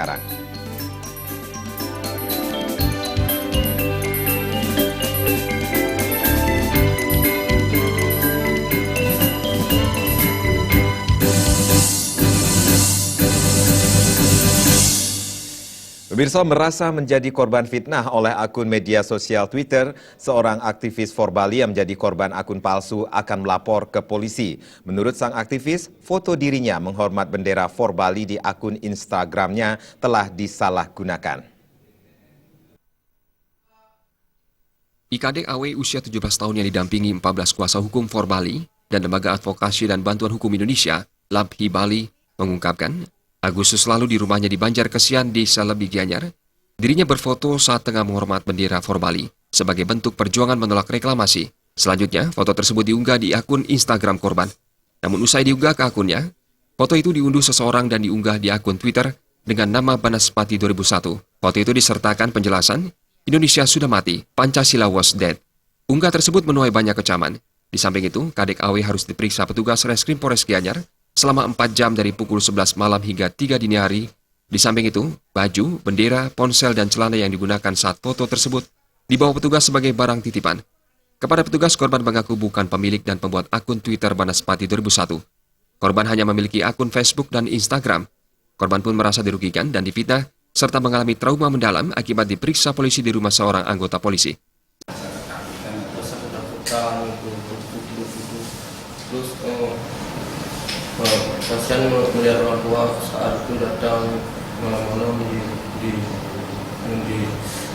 sekarang. Pemirsa merasa menjadi korban fitnah oleh akun media sosial Twitter, seorang aktivis Forbali yang menjadi korban akun palsu akan melapor ke polisi. Menurut sang aktivis, foto dirinya menghormat bendera Forbali di akun Instagramnya telah disalahgunakan. IKD AW usia 17 tahun yang didampingi 14 kuasa hukum Forbali dan Lembaga Advokasi dan Bantuan Hukum Indonesia, LABHI Bali, mengungkapkan, Agustus lalu di rumahnya di Banjarkesian, Desa Lebi Gianyar, dirinya berfoto saat tengah menghormat bendera Forbali sebagai bentuk perjuangan menolak reklamasi. Selanjutnya, foto tersebut diunggah di akun Instagram korban. Namun usai diunggah ke akunnya, foto itu diunduh seseorang dan diunggah di akun Twitter dengan nama Banaspati 2001. Foto itu disertakan penjelasan, Indonesia sudah mati, Pancasila was dead. Unggah tersebut menuai banyak kecaman. Di samping itu, Kadek AW harus diperiksa petugas Reskrim Polres Gianyar selama 4 jam dari pukul 11 malam hingga 3 dini hari. Di samping itu, baju, bendera, ponsel, dan celana yang digunakan saat foto tersebut dibawa petugas sebagai barang titipan. Kepada petugas, korban mengaku bukan pemilik dan pembuat akun Twitter Banaspati 2001. Korban hanya memiliki akun Facebook dan Instagram. Korban pun merasa dirugikan dan difitnah, serta mengalami trauma mendalam akibat diperiksa polisi di rumah seorang anggota polisi. Kasihan melihat orang tua saat itu datang malam-malam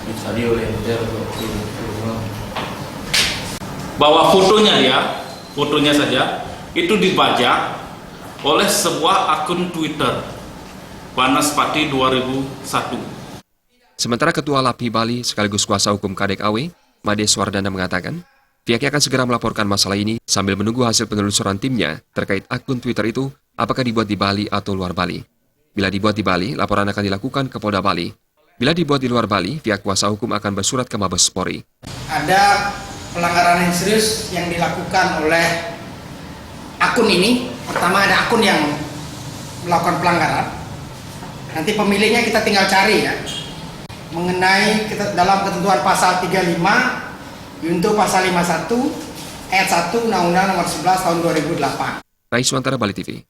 dicari oleh militer di rumah. Bahwa fotonya saja itu dibajak oleh sebuah akun Twitter Banaspati 2001. Sementara Ketua LABHI Bali sekaligus kuasa hukum Kadek AW, Made Swardana mengatakan, pihaknya akan segera melaporkan masalah ini sambil menunggu hasil penelusuran timnya terkait akun Twitter itu apakah dibuat di Bali atau luar Bali. Bila dibuat di Bali, laporan akan dilakukan ke Polda Bali. Bila dibuat di luar Bali, pihak kuasa hukum akan bersurat ke Mabes Polri. Ada pelanggaran yang serius yang dilakukan oleh akun ini. Pertama ada akun yang melakukan pelanggaran. Nanti pemiliknya kita tinggal cari ya. Mengenai dalam ketentuan pasal 35 untuk pasal 51 ayat 1 Undang-Undang Nomor 11 Tahun 2008. Raiswantara, Bali TV.